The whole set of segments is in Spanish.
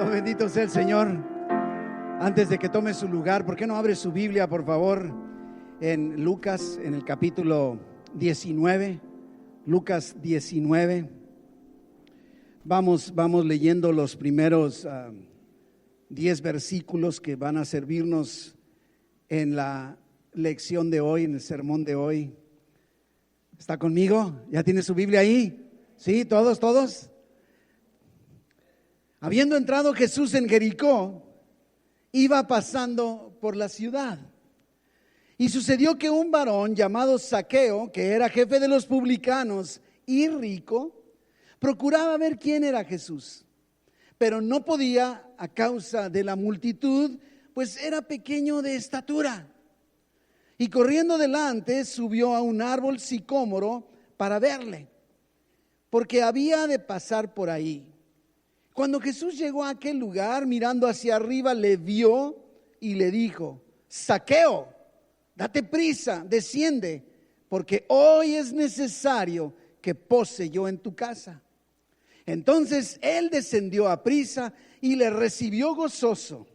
Oh, bendito sea el Señor. Antes de que tome su lugar, ¿por qué no abre su Biblia, por favor, en Lucas, en el capítulo 19? Lucas 19. Vamos leyendo los primeros 10 versículos que van a servirnos en la lección de hoy, en el sermón de hoy. ¿Está conmigo? ¿Ya tiene su Biblia ahí? ¿Sí? ¿Todos? Habiendo entrado Jesús en Jericó, iba pasando por la ciudad. Y sucedió que un varón llamado Zaqueo, que era jefe de los publicanos y rico, procuraba ver quién era Jesús, pero no podía a causa de la multitud, pues era pequeño de estatura. Y corriendo delante, subió a un árbol sicómoro para verle, porque había de pasar por ahí. Cuando Jesús llegó a aquel lugar, mirando hacia arriba, le vio y le dijo: Zaqueo, date prisa, desciende, porque hoy es necesario que pose yo en tu casa. Entonces él descendió a prisa y le recibió gozoso.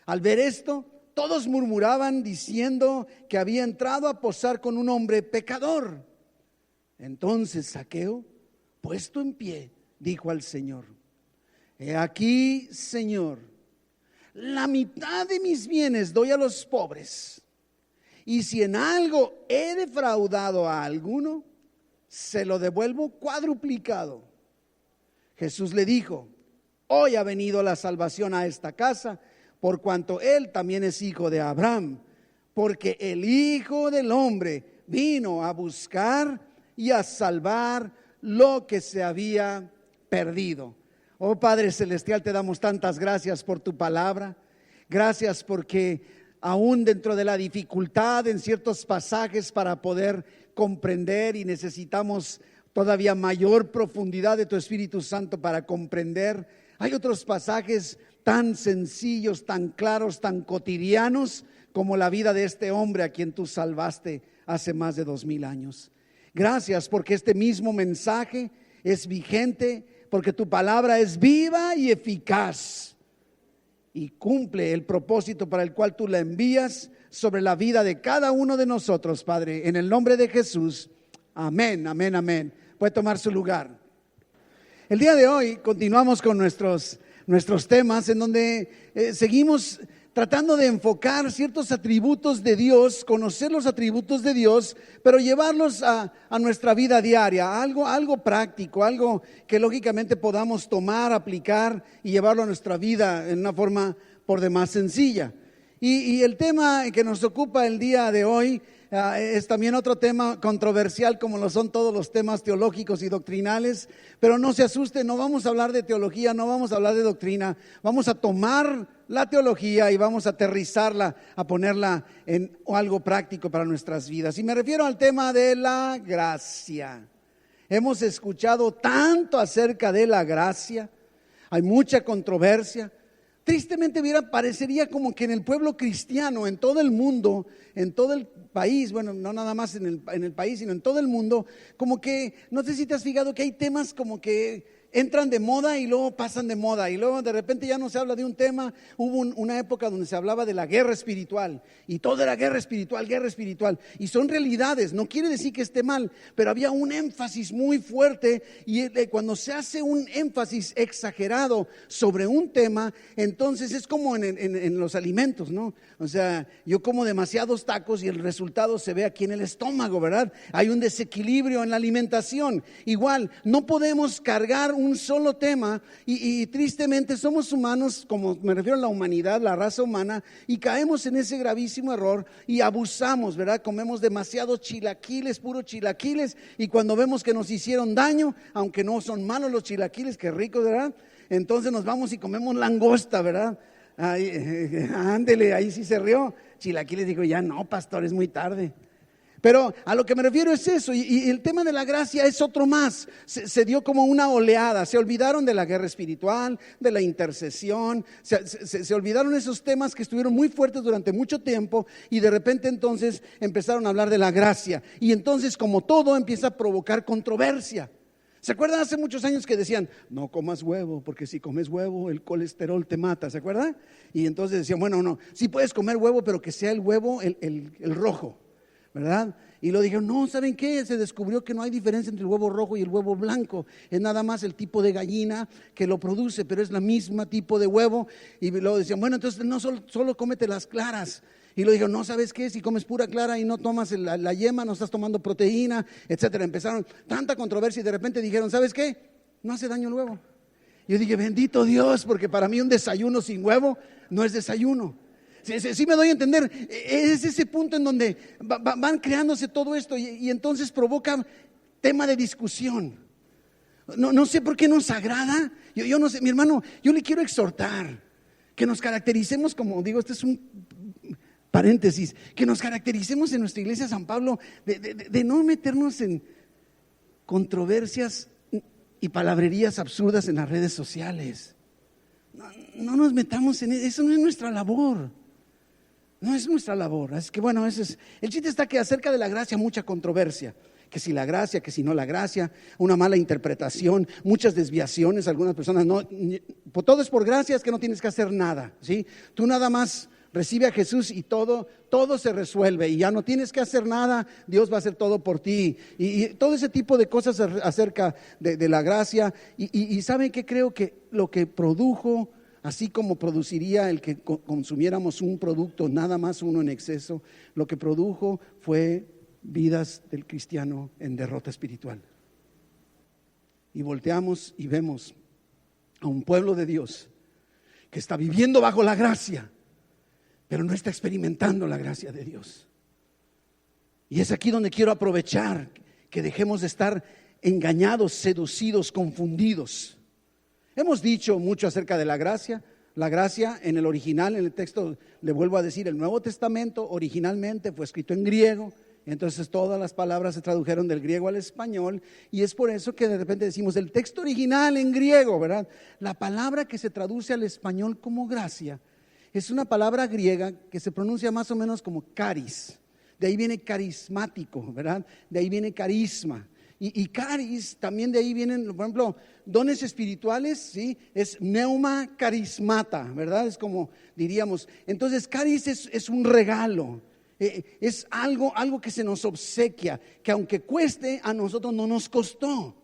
Al ver esto, todos murmuraban diciendo que había entrado a posar con un hombre pecador. Entonces Zaqueo, puesto en pie, dijo al Señor: He aquí, Señor, la mitad de mis bienes doy a los pobres, y si en algo he defraudado a alguno, se lo devuelvo cuadruplicado. Jesús le dijo: Hoy ha venido la salvación a esta casa, por cuanto él también es hijo de Abraham, porque el Hijo del Hombre vino a buscar y a salvar lo que se había perdido. Oh Padre Celestial, te damos tantas gracias por tu palabra. Gracias porque aún dentro de la dificultad en ciertos pasajes para poder comprender, y necesitamos todavía mayor profundidad de tu Espíritu Santo para comprender, hay otros pasajes tan sencillos, tan claros, tan cotidianos como la vida de este hombre a quien tú salvaste hace más de 2000 años. Gracias porque este mismo mensaje es vigente, porque tu palabra es viva y eficaz y cumple el propósito para el cual tú la envías sobre la vida de cada uno de nosotros, Padre, en el nombre de Jesús. Amén, amén, amén. Puede tomar su lugar. El día de hoy continuamos con nuestros temas en donde seguimos tratando de enfocar ciertos atributos de Dios, conocer los atributos de Dios, pero llevarlos a nuestra vida diaria, algo práctico, algo que lógicamente podamos tomar, aplicar y llevarlo a nuestra vida en una forma por demás sencilla. Y el tema que nos ocupa el día de hoy es también otro tema controversial, como lo son todos los temas teológicos y doctrinales, pero no se asusten, no vamos a hablar de teología, no vamos a hablar de doctrina, vamos a tomar la teología y vamos a aterrizarla, a ponerla en algo práctico para nuestras vidas. Y me refiero al tema de la gracia. Hemos escuchado tanto acerca de la gracia, hay mucha controversia. Tristemente parecería como que en el pueblo cristiano, en todo el mundo, en todo el país, bueno, no nada más en el país, sino en todo el mundo, como que, no sé si te has fijado que hay temas como que entran de moda y luego pasan de moda, y luego de repente ya no se habla de un tema. Hubo una época donde se hablaba de la guerra espiritual, y todo era guerra espiritual, y son realidades, no quiere decir que esté mal, pero había un énfasis muy fuerte, y cuando se hace un énfasis exagerado sobre un tema, entonces es como en los alimentos, ¿no? O sea, yo como demasiados tacos y el resultado se ve aquí en el estómago, ¿verdad? Hay un desequilibrio en la alimentación. Igual, no podemos cargar un solo tema y tristemente somos humanos, como me refiero a la humanidad, la raza humana, y caemos en ese gravísimo error y abusamos, ¿verdad? Comemos demasiados chilaquiles, puros chilaquiles, y cuando vemos que nos hicieron daño, aunque no son malos los chilaquiles, qué ricos, ¿verdad? Entonces nos vamos y comemos langosta, ¿verdad? Ándele, ahí sí se rió. Chilaquiles, dijo: ya no, pastor, es muy tarde. Pero a lo que me refiero es eso, y el tema de la gracia es otro más. Se dio como una oleada, se olvidaron de la guerra espiritual, de la intercesión, se olvidaron esos temas que estuvieron muy fuertes durante mucho tiempo, y de repente entonces empezaron a hablar de la gracia, y entonces como todo empieza a provocar controversia. ¿Se acuerdan hace muchos años que decían, no comas huevo, porque si comes huevo el colesterol te mata? ¿Se acuerdan? Y entonces decían, bueno, no, sí puedes comer huevo, pero que sea el huevo el rojo, ¿verdad? Y lo dijeron, no, ¿saben qué? Se descubrió que no hay diferencia entre el huevo rojo y el huevo blanco. Es nada más el tipo de gallina que lo produce, pero es la misma tipo de huevo. Y luego decían, bueno, entonces no solo cómete las claras. Y lo dijeron, no, ¿sabes qué? Si comes pura clara y no tomas la yema, no estás tomando proteína, etcétera. Empezaron tanta controversia y de repente dijeron, ¿sabes qué? No hace daño el huevo. Yo dije, bendito Dios, porque para mí un desayuno sin huevo no es desayuno. Sí me doy a entender. Es ese punto en donde van creándose todo esto y entonces provoca tema de discusión. No sé por qué nos agrada. Yo no sé, mi hermano, yo le quiero exhortar que nos caractericemos, como digo, este es un paréntesis, que nos caractericemos en nuestra iglesia San Pablo de no meternos en controversias y palabrerías absurdas en las redes sociales. No nos metamos en eso, no es nuestra labor. No es nuestra labor. Así que bueno, el chiste está que acerca de la gracia mucha controversia. Que si la gracia, que si no la gracia, una mala interpretación, muchas desviaciones. Algunas personas todo es por gracia, es que no tienes que hacer nada, ¿sí? Tú nada más recibe a Jesús y todo se resuelve y ya no tienes que hacer nada, Dios va a hacer todo por ti y todo ese tipo de cosas acerca de la gracia y ¿saben qué? Creo que lo que produjo, así como produciría el que consumiéramos un producto, nada más uno en exceso, lo que produjo fue vidas del cristiano en derrota espiritual. Y volteamos y vemos a un pueblo de Dios que está viviendo bajo la gracia, pero no está experimentando la gracia de Dios. Y es aquí donde quiero aprovechar que dejemos de estar engañados, seducidos, confundidos. Hemos dicho mucho acerca de la gracia. La gracia en el original, en el texto, le vuelvo a decir, el Nuevo Testamento originalmente fue escrito en griego. Entonces todas las palabras se tradujeron del griego al español y es por eso que de repente decimos el texto original en griego, ¿verdad? La palabra que se traduce al español como gracia es una palabra griega que se pronuncia más o menos como caris. De ahí viene carismático, ¿verdad? De ahí viene carisma. Y caris, también de ahí vienen, por ejemplo, dones espirituales, ¿sí? Es neuma carismata, ¿verdad? Es como diríamos. Entonces, caris es un regalo. Es algo que se nos obsequia, que aunque cueste, a nosotros no nos costó.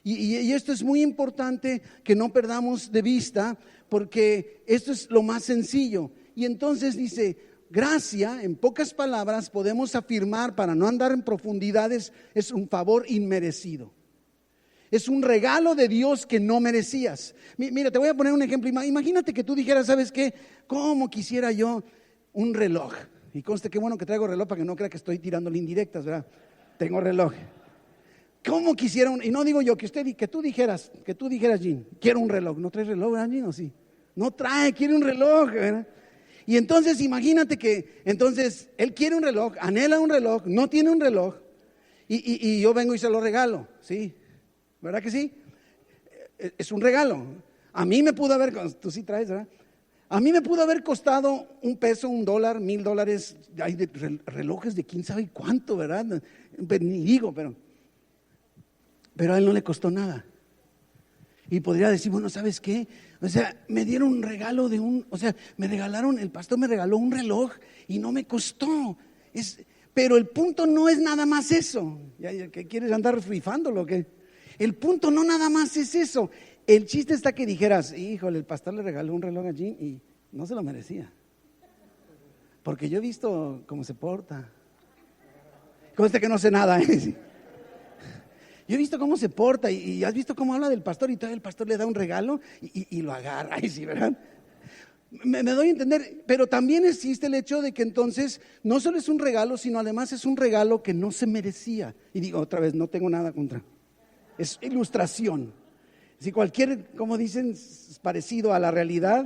Y esto es muy importante que no perdamos de vista, porque esto es lo más sencillo. Y entonces dice, gracia, en pocas palabras, podemos afirmar, para no andar en profundidades, es un favor inmerecido. Es un regalo de Dios que no merecías. Mira, te voy a poner un ejemplo. Imagínate que tú dijeras, ¿sabes qué? ¿Cómo quisiera yo un reloj? Y conste, qué bueno que traigo reloj para que no crea que estoy tirándole indirectas, ¿verdad? Tengo reloj. ¿Cómo quisiera y no digo yo, que tú dijeras, Jean, quiero un reloj. ¿No traes reloj, verdad, Jean, o sí? No trae, quiere un reloj, ¿verdad? Y entonces imagínate que, entonces, él quiere un reloj, anhela un reloj, no tiene un reloj, y yo vengo y se lo regalo, ¿sí? ¿Verdad que sí? Es un regalo. A mí me pudo haber, tú sí traes, ¿verdad? A mí me pudo haber costado $1, $1, $1,000. Hay relojes de quién sabe cuánto, ¿verdad? Ni digo, pero a él no le costó nada. Y podría decir, bueno, ¿sabes qué? O sea, me dieron un regalo el pastor me regaló un reloj y no me costó. Pero el punto no es nada más eso. ¿Qué quieres andar rifándolo o qué? El punto no nada más es eso. El chiste está que dijeras, híjole, el pastor le regaló un reloj allí y no se lo merecía. Porque yo he visto cómo se porta. Conste que no sé nada, ¿eh? Yo he visto cómo se porta y has visto cómo habla del pastor y todavía el pastor le da un regalo y lo agarra, ¿sí, verdad? Me doy a entender, pero también existe el hecho de que entonces no solo es un regalo, sino además es un regalo que no se merecía. Y digo otra vez, no tengo nada contra. Es ilustración. Si cualquier, como dicen, es parecido a la realidad.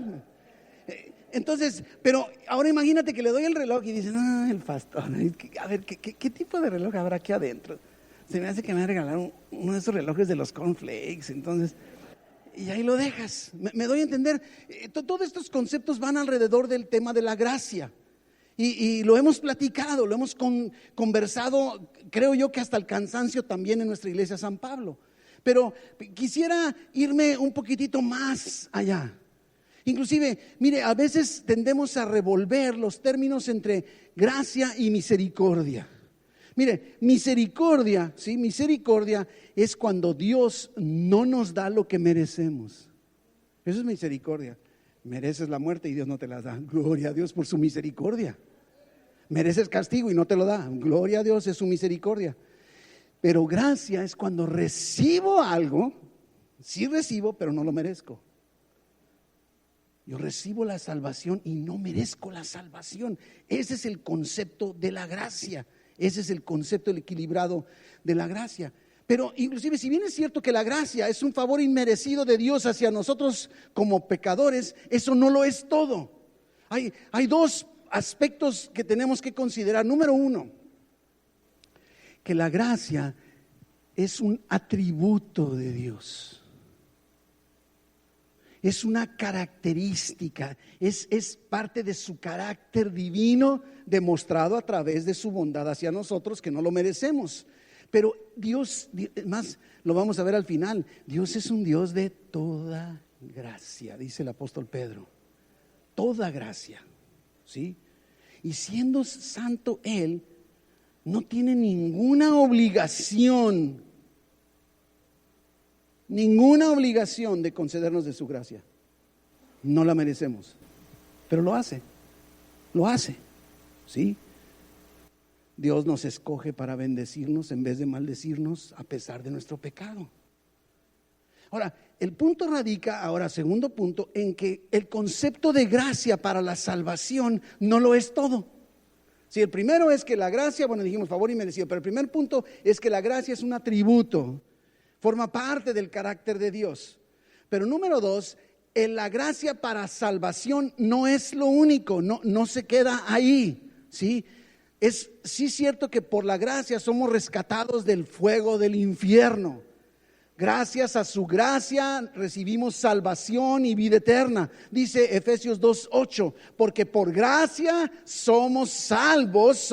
Entonces, pero ahora imagínate que le doy el reloj y dicen, el pastor, a ver, ¿qué tipo de reloj habrá aquí adentro? Se me hace que me regalaron uno de esos relojes de los cornflakes, entonces, y ahí lo dejas. Me doy a entender, todos estos conceptos van alrededor del tema de la gracia. Y lo hemos platicado, lo hemos conversado, creo yo que hasta el cansancio también en nuestra iglesia San Pablo. Pero quisiera irme un poquitito más allá. Inclusive, mire, a veces tendemos a revolver los términos entre gracia y misericordia. Mire, misericordia, ¿sí? Misericordia es cuando Dios no nos da lo que merecemos. Eso es misericordia. Mereces la muerte y Dios no te la da. Gloria a Dios por su misericordia. Mereces castigo y no te lo da. Gloria a Dios, es su misericordia. Pero gracia es cuando recibo algo, sí recibo, pero no lo merezco. Yo recibo la salvación y no merezco la salvación. Ese es el concepto de la gracia. Ese es el concepto equilibrado de la gracia. Pero inclusive, si bien es cierto que la gracia es un favor inmerecido de Dios hacia nosotros como pecadores, eso no lo es todo. Hay dos aspectos que tenemos que considerar. Número uno, que la gracia es un atributo de Dios. Es una característica, es parte de su carácter divino demostrado a través de su bondad hacia nosotros, que no lo merecemos. Pero Dios, más lo vamos a ver al final, Dios es un Dios de toda gracia, dice el apóstol Pedro. Toda gracia, ¿sí? Y siendo santo Él, no tiene ninguna obligación de concedernos de su gracia. No la merecemos, pero lo hace, ¿sí? Dios nos escoge para bendecirnos en vez de maldecirnos a pesar de nuestro pecado. Ahora, el punto radica, segundo punto, en que el concepto de gracia para la salvación no lo es todo. Si el primero es que la gracia, dijimos favor inmerecido, pero el primer punto es que la gracia es un atributo, forma parte del carácter de Dios. Pero número dos, la gracia para salvación no es lo único, no se queda ahí, ¿sí? Es sí cierto que por la gracia somos rescatados del fuego del infierno. Gracias a su gracia recibimos salvación y vida eterna. Dice Efesios 2:8, porque por gracia somos salvos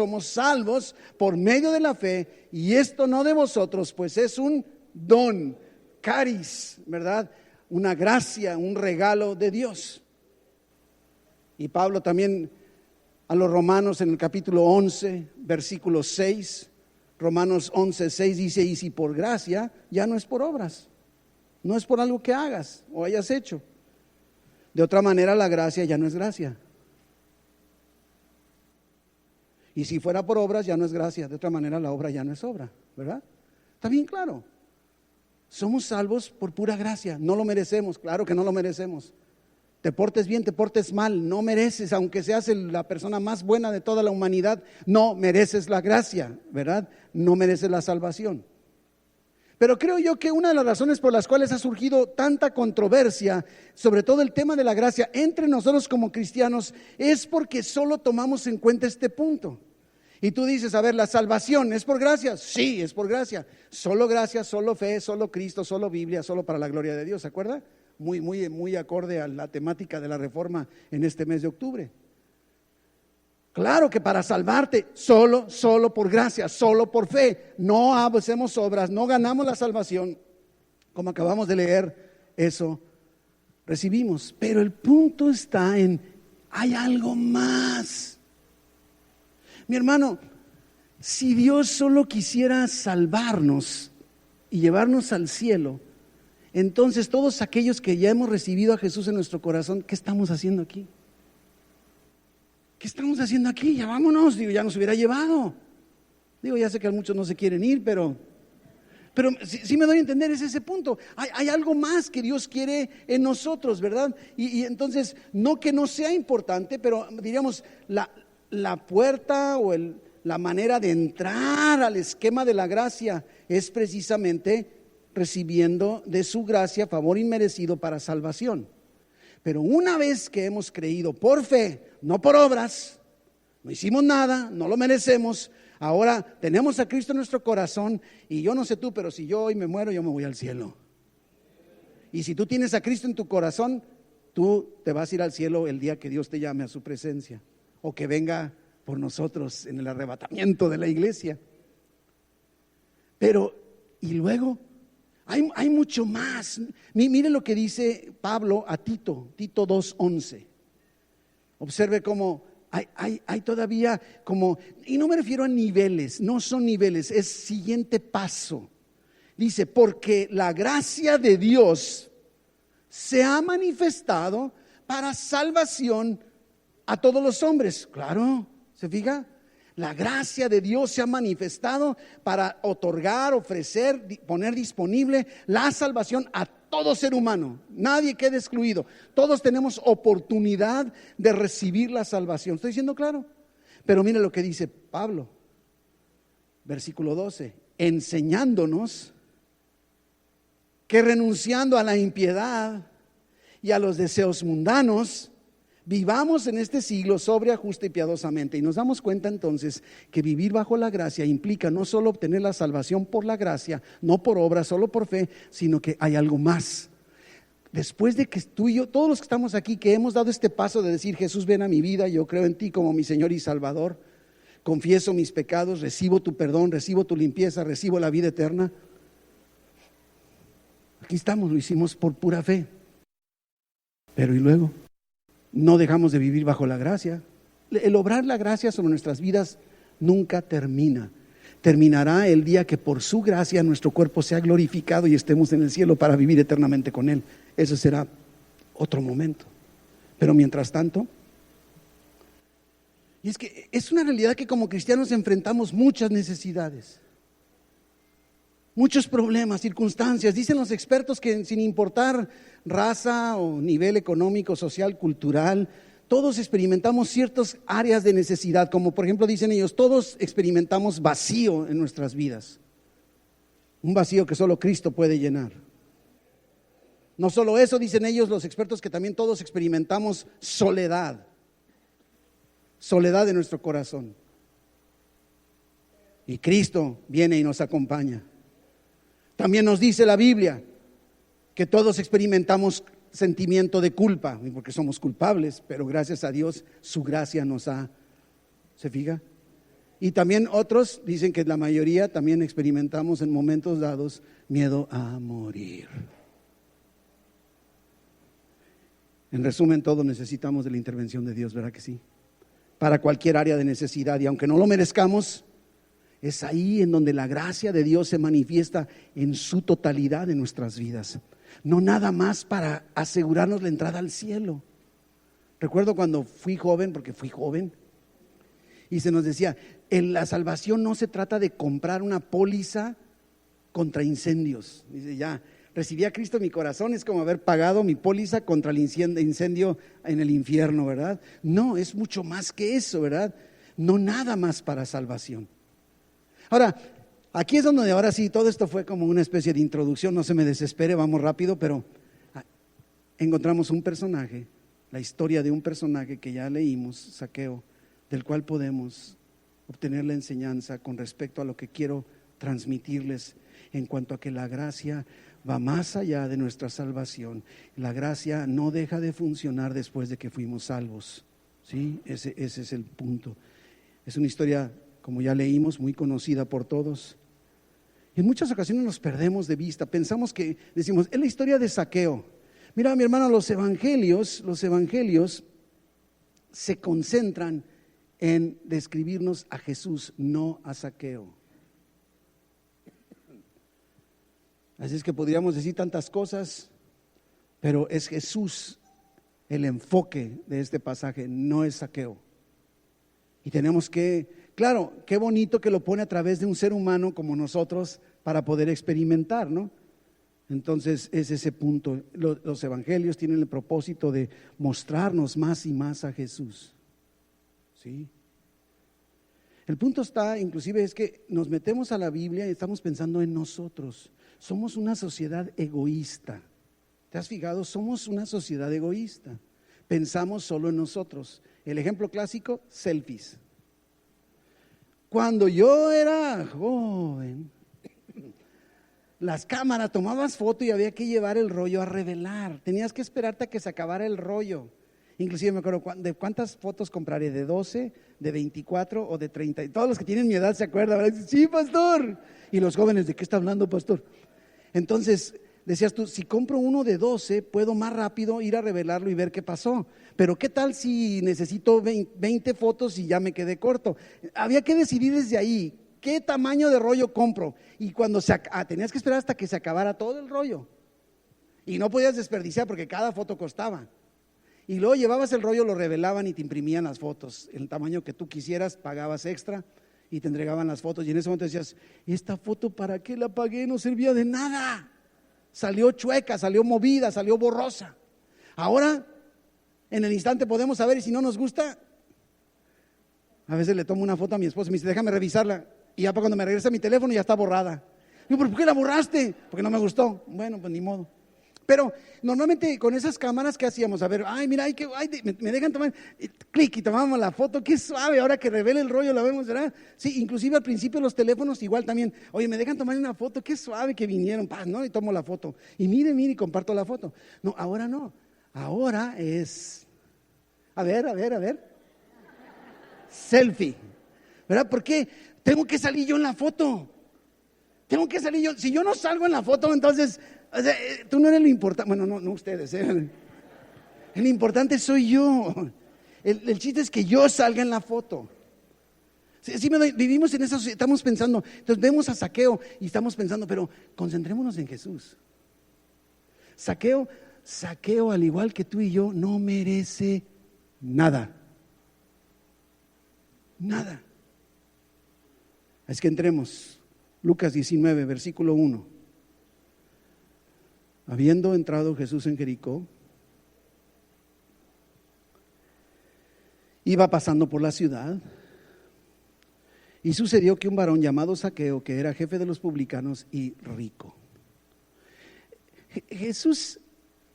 por medio de la fe, y esto no de vosotros, pues es un don, caris, ¿verdad? Una gracia, un regalo de Dios. Y Pablo también a los Romanos en el capítulo 11, versículo 6, Romanos 11:6 dice, y si por gracia, ya no es por obras, no es por algo que hagas o hayas hecho. De otra manera, la gracia ya no es gracia. Y si fuera por obras, ya no es gracia. De otra manera, la obra ya no es obra, ¿verdad? Está bien claro. Somos salvos por pura gracia. No lo merecemos, claro que no lo merecemos. Te portes bien, te portes mal, no mereces, aunque seas la persona más buena de toda la humanidad, no mereces la gracia, ¿verdad? No mereces la salvación. Pero creo yo que una de las razones por las cuales ha surgido tanta controversia, sobre todo el tema de la gracia entre nosotros como cristianos, es porque solo tomamos en cuenta este punto. Y tú dices, a ver, ¿la salvación es por gracia? Sí, es por gracia. Solo gracia, solo fe, solo Cristo, solo Biblia, solo para la gloria de Dios, ¿se acuerda? Muy acorde a la temática de la reforma en este mes de octubre. Claro que para salvarte, solo por gracia, solo por fe. No hacemos obras, no ganamos la salvación. Como acabamos de leer, eso recibimos. Pero el punto está en, hay algo más. Mi hermano, si Dios solo quisiera salvarnos y llevarnos al cielo, entonces todos aquellos que ya hemos recibido a Jesús en nuestro corazón, ¿qué estamos haciendo aquí? ¿Qué estamos haciendo aquí? Ya vámonos, ya nos hubiera llevado. Ya sé que muchos no se quieren ir, pero sí me doy a entender, es ese punto. Hay algo más que Dios quiere en nosotros, ¿verdad? Y entonces, no que no sea importante, pero diríamos, la puerta o la manera de entrar al esquema de la gracia es precisamente recibiendo de su gracia favor inmerecido para salvación. Pero una vez que hemos creído por fe, no por obras, no hicimos nada, no lo merecemos, ahora tenemos a Cristo en nuestro corazón, y yo no sé tú, pero si yo hoy me muero, yo me voy al cielo. Y si tú tienes a Cristo en tu corazón, tú te vas a ir al cielo el día que Dios te llame a su presencia, o que venga por nosotros en el arrebatamiento de la iglesia. Pero, ¿y luego? Hay mucho más. Mire lo que dice Pablo a Tito 2:11. Observe cómo hay todavía como, y no me refiero a niveles, no son niveles, es siguiente paso. Dice, porque la gracia de Dios se ha manifestado para salvación a todos los hombres. Claro, ¿se fija? La gracia de Dios se ha manifestado para otorgar, ofrecer, poner disponible la salvación a todo ser humano. Nadie queda excluido. Todos tenemos oportunidad de recibir la salvación. ¿Estoy diciendo claro? Pero mire lo que dice Pablo, versículo 12, enseñándonos que renunciando a la impiedad y a los deseos mundanos, vivamos en este siglo sobria, justa y piadosamente. Y nos damos cuenta entonces que vivir bajo la gracia implica no solo obtener la salvación por la gracia, no por obra, solo por fe, sino que hay algo más. Después de que tú y yo, todos los que estamos aquí, que hemos dado este paso de decir, Jesús, ven a mi vida, yo creo en ti como mi Señor y Salvador, confieso mis pecados, recibo tu perdón, recibo tu limpieza, recibo la vida eterna. Aquí estamos, lo hicimos por pura fe. Pero ¿y luego? No dejamos de vivir bajo la gracia. El obrar la gracia sobre nuestras vidas nunca termina. Terminará el día que por su gracia nuestro cuerpo sea glorificado y estemos en el cielo para vivir eternamente con Él. Eso será otro momento. Pero mientras tanto, y es que es una realidad que como cristianos enfrentamos muchas necesidades, muchos problemas, circunstancias. Dicen los expertos que sin importar raza o nivel económico, social, cultural, todos experimentamos ciertas áreas de necesidad, como por ejemplo dicen ellos, todos experimentamos vacío en nuestras vidas. Un vacío que solo Cristo puede llenar. No solo eso, dicen ellos los expertos, que también todos experimentamos soledad. Soledad en nuestro corazón. Y Cristo viene y nos acompaña. También nos dice la Biblia que todos experimentamos sentimiento de culpa, porque somos culpables, pero gracias a Dios su gracia nos ha, ¿se fija? Y también otros dicen que la mayoría también experimentamos en momentos dados miedo a morir. En resumen, todos necesitamos de la intervención de Dios, ¿verdad que sí? Para cualquier área de necesidad, y aunque no lo merezcamos, es ahí en donde la gracia de Dios se manifiesta en su totalidad en nuestras vidas. No nada más para asegurarnos la entrada al cielo. Recuerdo cuando fui joven, porque fui joven, y se nos decía, en la salvación no se trata de comprar una póliza contra incendios. Dice, ya, recibí a Cristo en mi corazón, es como haber pagado mi póliza contra el incendio en el infierno, ¿verdad? No, es mucho más que eso, ¿verdad? No nada más para salvación. Ahora, aquí es donde ahora sí, todo esto fue como una especie de introducción, no se me desespere, vamos rápido, pero encontramos un personaje, la historia de un personaje que ya leímos, Zaqueo, del cual podemos obtener la enseñanza con respecto a lo que quiero transmitirles en cuanto a que la gracia va más allá de nuestra salvación. La gracia no deja de funcionar después de que fuimos salvos, ¿sí? Ese es el punto. Es una historia, como ya leímos, muy conocida por todos. Y en muchas ocasiones nos perdemos de vista. Pensamos que, decimos, es la historia de Zaqueo. Mira, mi hermano, los evangelios se concentran en describirnos a Jesús, no a Zaqueo. Así es que podríamos decir tantas cosas, pero es Jesús el enfoque de este pasaje, no es Zaqueo. Y tenemos que, claro, qué bonito que lo pone a través de un ser humano como nosotros para poder experimentar, ¿no? Entonces es ese punto. Los evangelios tienen el propósito de mostrarnos más y más a Jesús, ¿sí? El punto está, inclusive, es que nos metemos a la Biblia y estamos pensando en nosotros. Somos una sociedad egoísta. ¿Te has fijado? Somos una sociedad egoísta. Pensamos solo en nosotros. El ejemplo clásico, selfies. Cuando yo era joven, las cámaras, tomabas foto y había que llevar el rollo a revelar. Tenías que esperarte a que se acabara el rollo. Inclusive me acuerdo de cuántas fotos compraré, de 12, de 24 o de 30. Y todos los que tienen mi edad se acuerdan, ¿verdad? Sí, pastor. Y los jóvenes, ¿de qué está hablando, pastor? Entonces decías tú, si compro uno de 12, puedo más rápido ir a revelarlo y ver qué pasó. Pero ¿qué tal si necesito 20 fotos y ya me quedé corto? Había que decidir desde ahí qué tamaño de rollo compro. Y cuando tenías que esperar hasta que se acabara todo el rollo. Y no podías desperdiciar porque cada foto costaba. Y luego llevabas el rollo, lo revelaban y te imprimían las fotos. El tamaño que tú quisieras, pagabas extra y te entregaban las fotos. Y en ese momento decías, ¿esta foto para qué la pagué? No servía de nada. Salió chueca, salió movida, salió borrosa. Ahora, en el instante podemos saber, y si no nos gusta, a veces le tomo una foto a mi esposa y me dice, déjame revisarla. Y ya para cuando me regresa mi teléfono ya está borrada. Digo, ¿pero por qué la borraste? Porque no me gustó. Bueno, pues ni modo. Pero normalmente con esas cámaras, ¿qué hacíamos? A ver, ay, mira, me dejan tomar, clic y tomamos la foto, qué suave, ahora que revela el rollo la vemos, ¿verdad? Sí, inclusive al principio los teléfonos igual también, oye, me dejan tomar una foto, qué suave que vinieron, ¿no? Y tomo la foto, y mire, y comparto la foto. No, ahora no, ahora es, a ver, selfie, ¿verdad? ¿Por qué? Tengo que salir yo en la foto, si yo no salgo en la foto, entonces... O sea, tú no eres lo importante, bueno, no ustedes, el importante soy yo. El chiste es que yo salga en la foto. Vivimos en esa sociedad, estamos pensando, entonces vemos a Zaqueo y estamos pensando, pero concentrémonos en Jesús. Zaqueo, al igual que tú y yo, no merece nada. Nada. Es que entremos. Lucas 19, versículo 1. Habiendo entrado Jesús en Jericó, iba pasando por la ciudad, y sucedió que un varón llamado Zaqueo, que era jefe de los publicanos y rico. Jesús,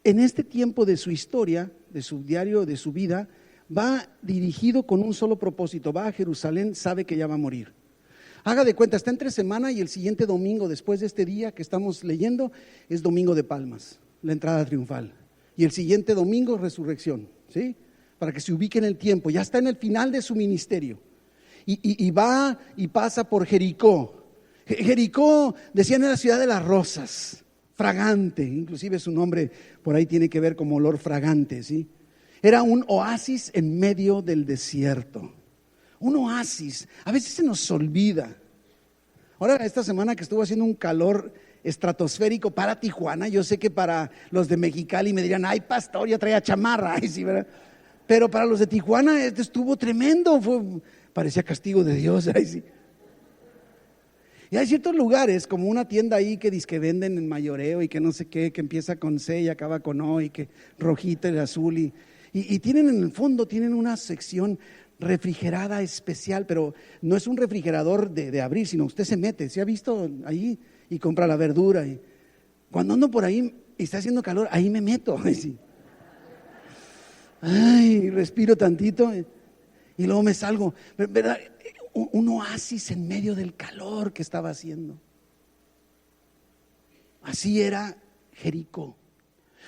en este tiempo de su historia, de su diario, de su vida, va dirigido con un solo propósito, va a Jerusalén, sabe que ya va a morir. Haga de cuenta, está entre semana y el siguiente domingo, después de este día que estamos leyendo, es Domingo de Palmas, la entrada triunfal. Y el siguiente domingo, resurrección, ¿sí? Para que se ubique en el tiempo, ya está en el final de su ministerio. Y va y pasa por Jericó. Jericó, decían, era la ciudad de las rosas, fragante, inclusive su nombre por ahí tiene que ver como olor fragante, ¿sí? Era un oasis en medio del desierto. Un oasis, a veces se nos olvida. Ahora esta semana que estuvo haciendo un calor estratosférico para Tijuana, yo sé que para los de Mexicali me dirían, ay pastor, yo traía chamarra, ay, sí, ¿verdad? Pero para los de Tijuana estuvo tremendo, parecía castigo de Dios, ay, sí. Y hay ciertos lugares, como una tienda ahí que dice que venden en mayoreo y que no sé qué, que empieza con C y acaba con O y que rojito y azul y tienen en el fondo, tienen una sección refrigerada especial, pero no es un refrigerador de abrir, sino usted se mete, ¿se ha visto ahí? Y compra la verdura. Y cuando ando por ahí y está haciendo calor, ahí me meto. Ay, respiro tantito y luego me salgo. ¿Verdad? Un oasis en medio del calor que estaba haciendo. Así era Jericó.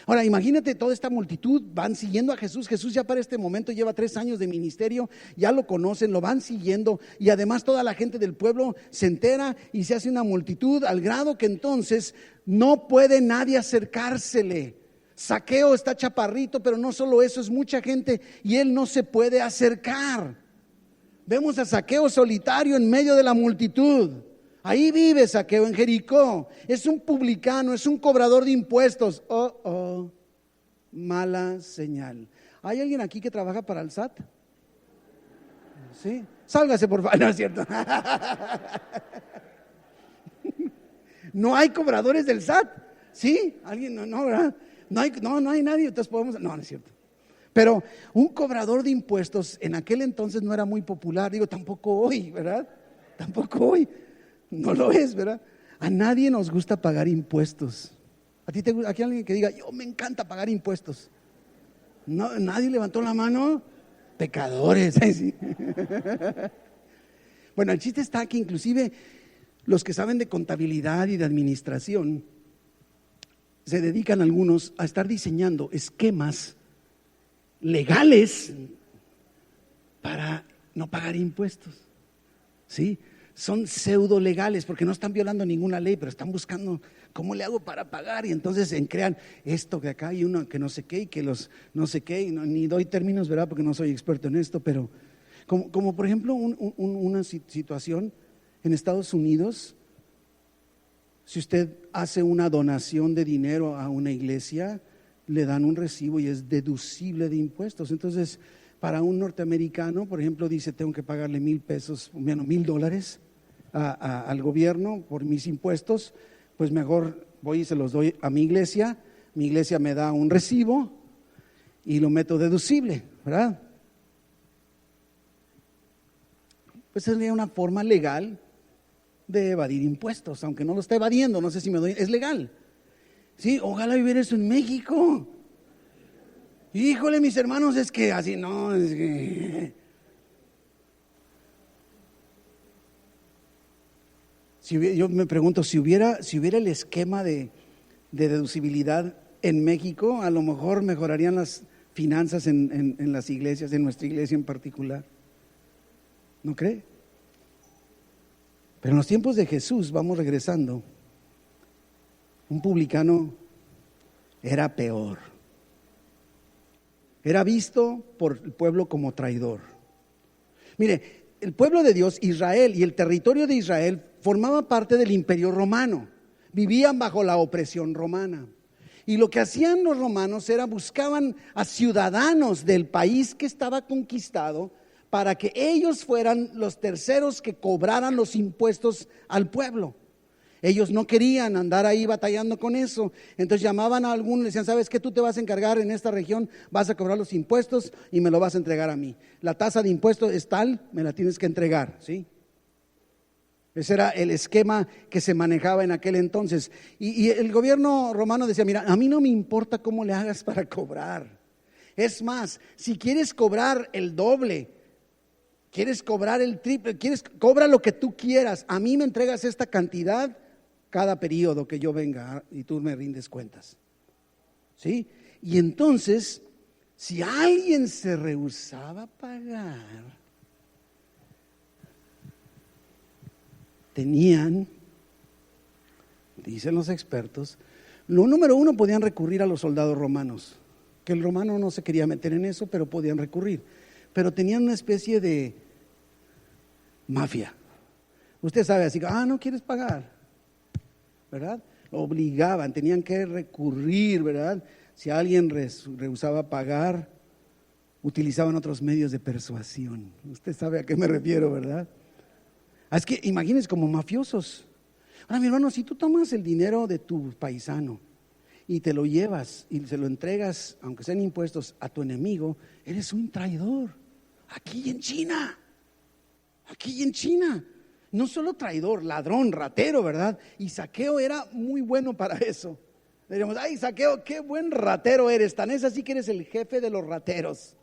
Ahora imagínate toda esta multitud, van siguiendo a Jesús. Jesús ya para este momento lleva 3 años de ministerio, ya lo conocen, lo van siguiendo y además toda la gente del pueblo se entera y se hace una multitud al grado que entonces no puede nadie acercársele. Zaqueo está chaparrito, pero no solo eso, es mucha gente y él no se puede acercar. Vemos a Zaqueo solitario en medio de la multitud. Ahí vive Zaqueo en Jericó. Es un publicano, es un cobrador de impuestos. Mala señal. ¿Hay alguien aquí que trabaja para el SAT? Sí. Sálgase por favor. No es cierto. No hay cobradores del SAT. ¿Sí? ¿Alguien? No, ¿verdad? No hay nadie. Entonces podemos. No es cierto. Pero un cobrador de impuestos en aquel entonces no era muy popular. Digo, tampoco hoy, ¿verdad? Tampoco hoy. No lo es, ¿verdad? A nadie nos gusta pagar impuestos. ¿Aquí alguien que diga, yo me encanta pagar impuestos? No, nadie levantó la mano. Pecadores. ¿Sí? Bueno, el chiste está que inclusive los que saben de contabilidad y de administración se dedican algunos a estar diseñando esquemas legales para no pagar impuestos. ¿Sí? son pseudo legales porque no están violando ninguna ley, pero están buscando cómo le hago para pagar, y entonces crean esto que acá hay uno que no sé qué y que los no sé qué, y ni doy términos, ¿verdad? Porque no soy experto en esto, pero como por ejemplo una situación en Estados Unidos. Si usted hace una donación de dinero a una iglesia, le dan un recibo y es deducible de impuestos. Entonces, para un norteamericano, por ejemplo, dice, tengo que pagarle $1,000, bueno, $1,000 al gobierno por mis impuestos, pues mejor voy y se los doy a mi iglesia me da un recibo y lo meto deducible, ¿verdad? Pues sería una forma legal de evadir impuestos, aunque no lo está evadiendo, no sé si me doy, es legal. Sí, ojalá vivir eso en México. Híjole, mis hermanos, es que así no, es que yo me pregunto, si hubiera el esquema de deducibilidad en México, a lo mejor mejorarían las finanzas en las iglesias, en nuestra iglesia en particular. ¿No cree? Pero en los tiempos de Jesús, vamos regresando, un publicano era peor. Era visto por el pueblo como traidor. Mire, el pueblo de Dios, Israel, y el territorio de Israel formaba parte del imperio romano. Vivían bajo la opresión romana. Y lo que hacían los romanos era buscaban a ciudadanos del país que estaba conquistado para que ellos fueran los terceros que cobraran los impuestos al pueblo. Ellos no querían andar ahí batallando con eso. Entonces llamaban a alguno y le decían, ¿sabes qué? Tú te vas a encargar en esta región, vas a cobrar los impuestos y me lo vas a entregar a mí. La tasa de impuesto es tal, me la tienes que entregar, ¿sí? Ese era el esquema que se manejaba en aquel entonces. Y el gobierno romano decía, mira, a mí no me importa cómo le hagas para cobrar. Es más, si quieres cobrar el doble, quieres cobrar el triple, cobra lo que tú quieras. A mí me entregas esta cantidad cada periodo que yo venga y tú me rindes cuentas. ¿Sí? Y entonces, si alguien se rehusaba a pagar, tenían, dicen los expertos, lo número uno, podían recurrir a los soldados romanos, que el romano no se quería meter en eso, pero podían recurrir. Pero tenían una especie de mafia. Usted sabe, así, no quieres pagar, ¿verdad? Lo obligaban, tenían que recurrir, ¿verdad? Si alguien rehusaba pagar, utilizaban otros medios de persuasión. Usted sabe a qué me refiero, ¿verdad? Es que imagínense como mafiosos. Ahora, mi hermano, si tú tomas el dinero de tu paisano y te lo llevas y se lo entregas, aunque sean impuestos, a tu enemigo, eres un traidor. Aquí en China. No solo traidor, ladrón, ratero, ¿verdad? Y Zaqueo era muy bueno para eso. Diríamos, ay, Zaqueo, qué buen ratero eres. Tan es así que eres el jefe de los rateros.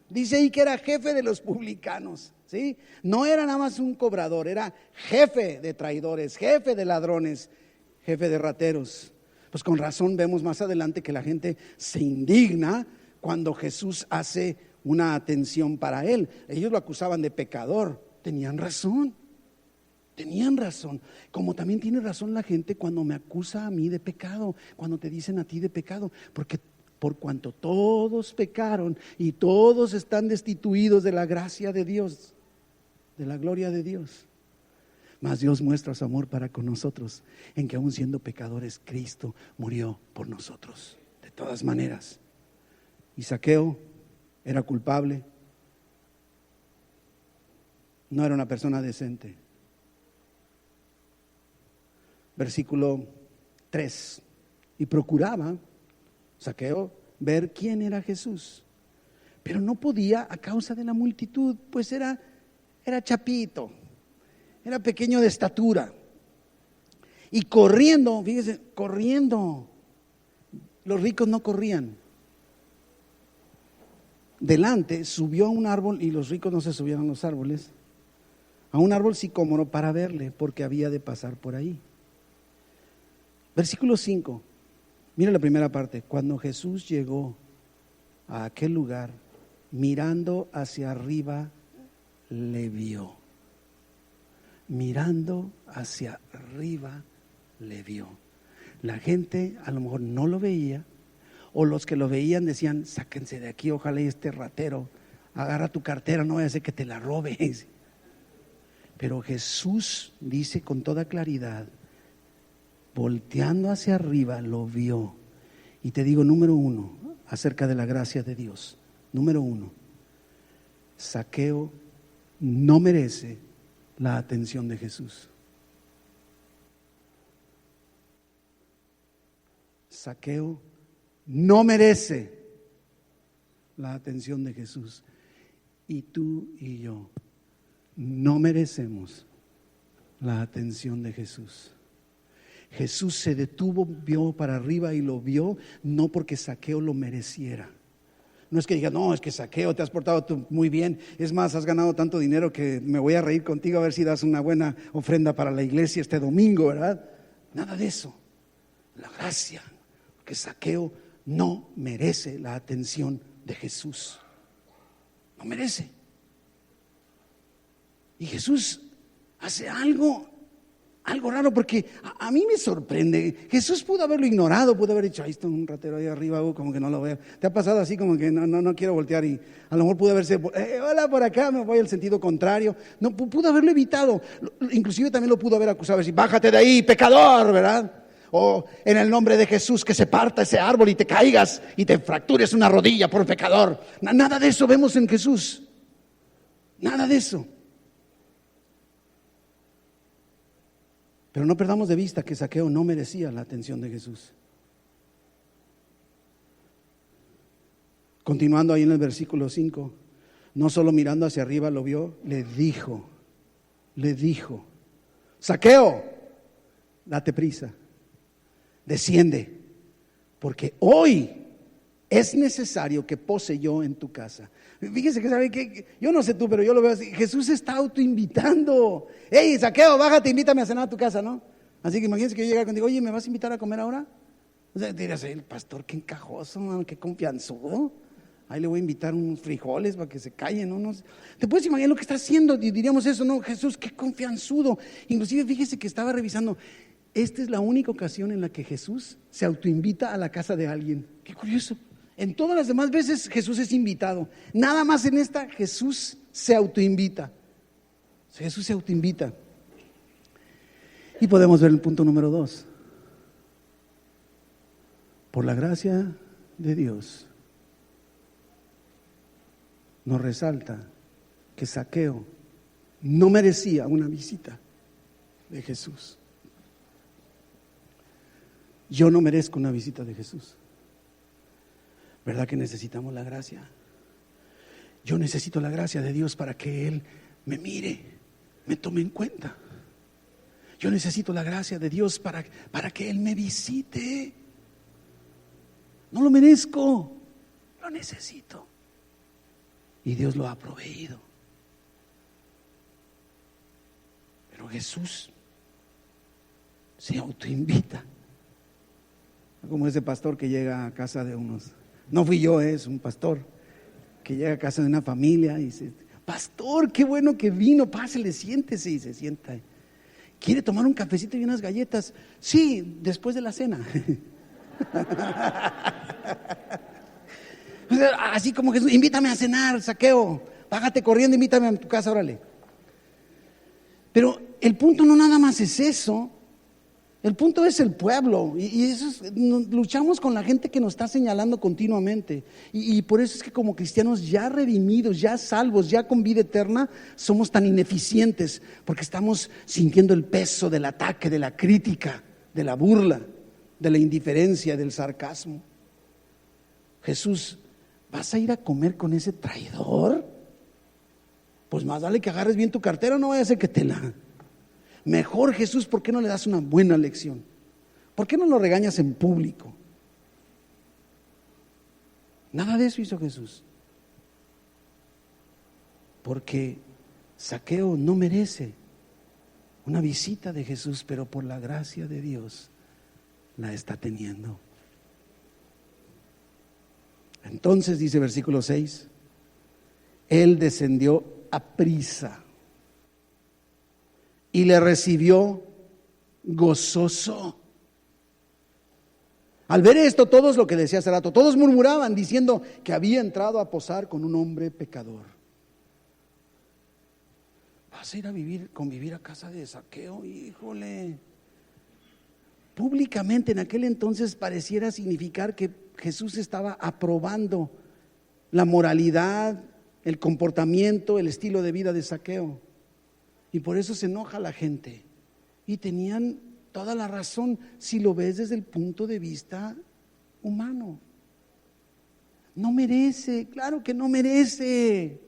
Dice ahí que era jefe de los publicanos, ¿sí? No era nada más un cobrador, era jefe de traidores, jefe de ladrones, jefe de rateros. Pues con razón vemos más adelante que la gente se indigna cuando Jesús hace una atención para él. Ellos lo acusaban de pecador, tenían razón. Como también tiene razón la gente cuando me acusa a mí de pecado, cuando te dicen a ti de pecado, porque por cuanto todos pecaron y todos están destituidos de la gracia de Dios, de la gloria de Dios. Mas Dios muestra su amor para con nosotros, en que aun siendo pecadores, Cristo murió por nosotros. De todas maneras, y Zaqueo era culpable, no era una persona decente. Versículo 3, y procuraba Zaqueo ver quién era Jesús, pero no podía a causa de la multitud, pues era chapito, era pequeño de estatura. Y corriendo, fíjese, los ricos no corrían. Delante subió a un árbol, y los ricos no se subían a los árboles, a un árbol sicómoro para verle, porque había de pasar por ahí. Versículo 5. Mira la primera parte. Cuando Jesús llegó a aquel lugar, mirando hacia arriba, le vio. mirando hacia arriba le vio. La gente a lo mejor no lo veía, o los que lo veían decían: sáquense de aquí, ojalá y este ratero, agarra tu cartera, no vaya a ser que te la robe. Pero Jesús dice con toda claridad, volteando hacia arriba lo vio. Y te digo, número uno, acerca de la gracia de Dios. Número uno, Zaqueo no merece la atención de Jesús. Zaqueo no merece la atención de Jesús. Y tú y yo no merecemos la atención de Jesús. Jesús se detuvo, vio para arriba y lo vio, no porque Zaqueo lo mereciera. No es que diga: no, es que Zaqueo, te has portado tú muy bien, es más, has ganado tanto dinero que me voy a reír contigo a ver si das una buena ofrenda para la iglesia este domingo, ¿verdad? Nada de eso. La gracia, porque Zaqueo no merece la atención de Jesús. No merece. Y Jesús hace algo raro, porque a mí me sorprende. Jesús pudo haberlo ignorado, pudo haber dicho: ahí está un ratero ahí arriba, como que no lo veo. ¿Te ha pasado así como que no quiero voltear? Y a lo mejor pudo haberse: hola, por acá, me voy al sentido contrario. No, pudo haberlo evitado. Inclusive también lo pudo haber acusado, decir: bájate de ahí, pecador, ¿verdad? O en el nombre de Jesús, que se parta ese árbol y te caigas y te fractures una rodilla por pecador. Nada de eso vemos en Jesús. Nada de eso. Pero no perdamos de vista que Zaqueo no merecía la atención de Jesús. Continuando ahí en el versículo 5, no solo mirando hacia arriba lo vio, le dijo: Zaqueo, date prisa, desciende, porque hoy es necesario que pose yo en tu casa. Fíjese que sabe que yo no sé tú, pero yo lo veo así. Jesús está autoinvitando. Hey, Zaqueo, bájate, invítame a cenar a tu casa, ¿no? Así que imagínense que yo llegara contigo: oye, ¿me vas a invitar a comer ahora? O sea, dirás: el pastor, qué encajoso, man, qué confianzudo. Ahí le voy a invitar unos frijoles para que se callen, ¿no? ¿Te puedes imaginar lo que está haciendo? Y diríamos eso: no, Jesús, qué confianzudo. Inclusive fíjese que estaba revisando. Esta es la única ocasión en la que Jesús se autoinvita a la casa de alguien. Qué curioso. En todas las demás veces Jesús es invitado. Nada más en esta Jesús se autoinvita. Jesús se autoinvita. Y podemos ver el punto número 2. Por la gracia de Dios, nos resalta que Zaqueo no merecía una visita de Jesús. Yo no merezco una visita de Jesús. ¿Verdad que necesitamos la gracia? Yo necesito la gracia de Dios para que Él me mire, me tome en cuenta. Yo necesito la gracia de Dios para que Él me visite. No lo merezco, lo necesito. Y Dios lo ha proveído. Pero Jesús se autoinvita. Como ese pastor que llega a casa de unos... No fui yo, es un pastor que llega a casa de una familia y dice: pastor, qué bueno que vino, pásele, siéntese. Y se sienta. ¿Quiere tomar un cafecito y unas galletas? Sí, después de la cena. Así como Jesús: invítame a cenar, Zaqueo, págate corriendo, invítame a tu casa, órale. Pero el punto no nada más es eso. El punto es el pueblo, y eso es, luchamos con la gente que nos está señalando continuamente, y por eso es que como cristianos ya redimidos, ya salvos, ya con vida eterna, somos tan ineficientes, porque estamos sintiendo el peso del ataque, de la crítica, de la burla, de la indiferencia, del sarcasmo. Jesús: ¿vas a ir a comer con ese traidor? Pues más vale que agarres bien tu cartera, no vaya a ser que te la... Mejor, Jesús, ¿por qué no le das una buena lección? ¿Por qué no lo regañas en público? Nada de eso hizo Jesús. Porque Zaqueo no merece una visita de Jesús, pero por la gracia de Dios la está teniendo. Entonces dice versículo 6: Él descendió a prisa y le recibió gozoso. Al ver esto, todos, lo que decía hace rato, todos murmuraban diciendo que había entrado a posar con un hombre pecador. ¿Vas a ir a convivir a casa de Zaqueo? Híjole. Públicamente en aquel entonces pareciera significar que Jesús estaba aprobando la moralidad, el comportamiento, el estilo de vida de Zaqueo. Y por eso se enoja la gente. Y tenían toda la razón si lo ves desde el punto de vista humano. No merece, claro que no merece.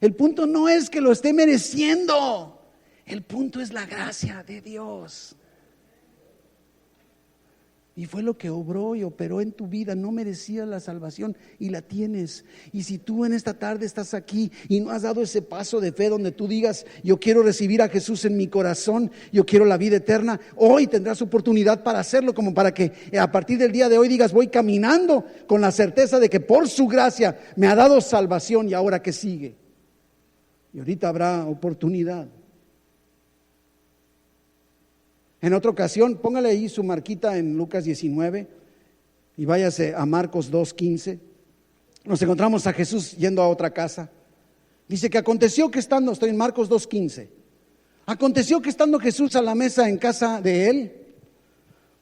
El punto no es que lo esté mereciendo. El punto es la gracia de Dios. Y fue lo que obró y operó en tu vida. No merecías la salvación y la tienes. Y si tú en esta tarde estás aquí y no has dado ese paso de fe donde tú digas: yo quiero recibir a Jesús en mi corazón, yo quiero la vida eterna, hoy tendrás oportunidad para hacerlo, como para que a partir del día de hoy digas: voy caminando con la certeza de que por su gracia me ha dado salvación. Y ahora, ¿qué sigue? Y ahorita habrá oportunidad. En otra ocasión, póngale ahí su marquita en Lucas 19 y váyase a Marcos 2:15. Nos encontramos a Jesús yendo a otra casa. Dice que aconteció que estando, estoy en Marcos 2:15. Aconteció que estando Jesús a la mesa en casa de él,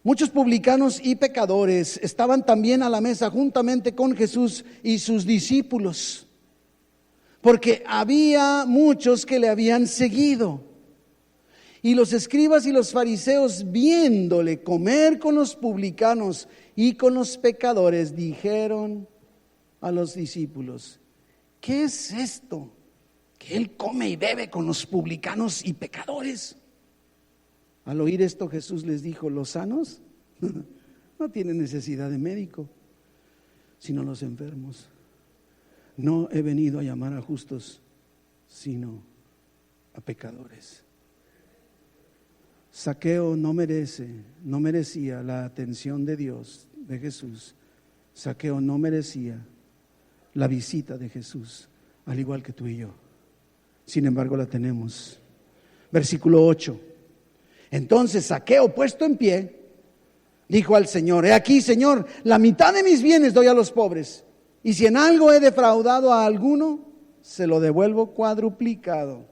muchos publicanos y pecadores estaban también a la mesa juntamente con Jesús y sus discípulos, porque había muchos que le habían seguido. Y los escribas y los fariseos, viéndole comer con los publicanos y con los pecadores, dijeron a los discípulos: ¿qué es esto? Que él come y bebe con los publicanos y pecadores. Al oír esto, Jesús les dijo: los sanos no tienen necesidad de médico, sino los enfermos. No he venido a llamar a justos, sino a pecadores. Zaqueo no merecía la atención de Dios, de Jesús. Zaqueo no merecía la visita de Jesús, al igual que tú y yo. Sin embargo, la tenemos. Versículo 8. Entonces Zaqueo, puesto en pie, dijo al Señor: he aquí, Señor, la mitad de mis bienes doy a los pobres, y si en algo he defraudado a alguno, se lo devuelvo cuadruplicado.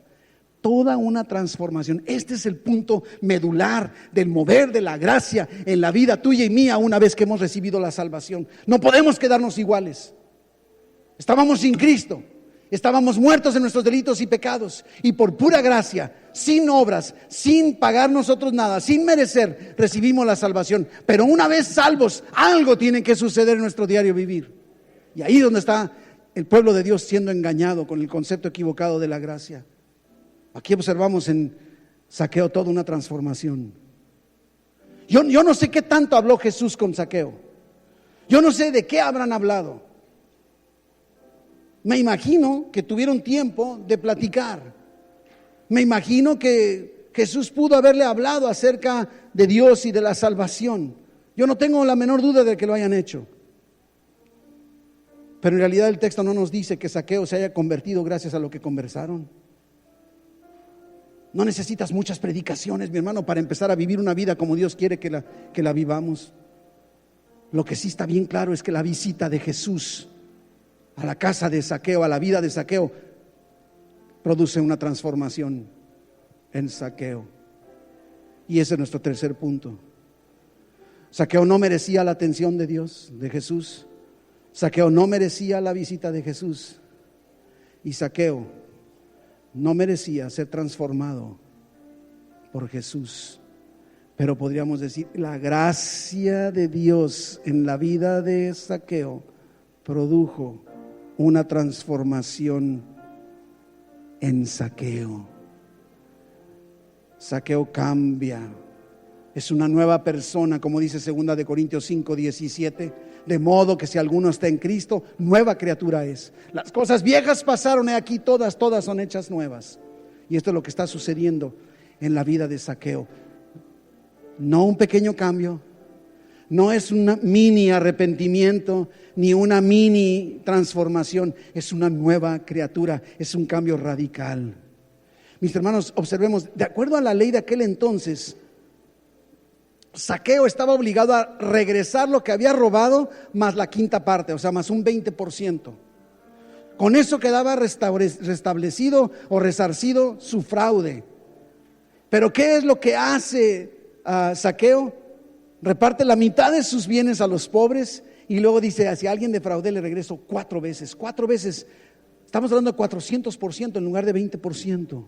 Toda una transformación. Este es el punto medular del mover de la gracia en la vida tuya y mía una vez que hemos recibido la salvación. No podemos quedarnos iguales. Estábamos sin Cristo, estábamos muertos en nuestros delitos y pecados, y por pura gracia, sin obras, sin pagar nosotros nada, sin merecer, recibimos la salvación. Pero una vez salvos, algo tiene que suceder en nuestro diario vivir. Y ahí es donde está el pueblo de Dios siendo engañado con el concepto equivocado de la gracia. Aquí observamos en Zaqueo toda una transformación. Yo no sé qué tanto habló Jesús con Zaqueo. Yo no sé de qué habrán hablado. Me imagino que tuvieron tiempo de platicar. Me imagino que Jesús pudo haberle hablado acerca de Dios y de la salvación. Yo no tengo la menor duda de que lo hayan hecho. Pero en realidad el texto no nos dice que Zaqueo se haya convertido gracias a lo que conversaron. No necesitas muchas predicaciones, mi hermano, para empezar a vivir una vida como Dios quiere que la vivamos. Lo que sí está bien claro es que la visita de Jesús a la casa de Zaqueo, a la vida de Zaqueo, produce una transformación en Zaqueo. Y ese es nuestro tercer punto. Zaqueo no merecía la atención de Dios, de Jesús. Zaqueo no merecía la visita de Jesús. Y Zaqueo no merecía ser transformado por Jesús. Pero podríamos decir, la gracia de Dios en la vida de Zaqueo produjo una transformación en Zaqueo. Zaqueo cambia, es una nueva persona, como dice 2 de Corintios 5:17. De modo que si alguno está en Cristo, nueva criatura es. Las cosas viejas pasaron, y aquí todas son hechas nuevas. Y esto es lo que está sucediendo en la vida de Zaqueo. No un pequeño cambio, no es un mini arrepentimiento, ni una mini transformación. Es una nueva criatura, es un cambio radical. Mis hermanos, observemos, de acuerdo a la ley de aquel entonces, Zaqueo estaba obligado a regresar lo que había robado más la quinta parte, o sea, más un 20%. Con eso quedaba restablecido o resarcido su fraude. Pero ¿qué es lo que hace Zaqueo? Reparte la mitad de sus bienes a los pobres y luego dice, si a alguien defraudé le regreso 4 veces. 4 veces, estamos hablando de 400% en lugar de 20%.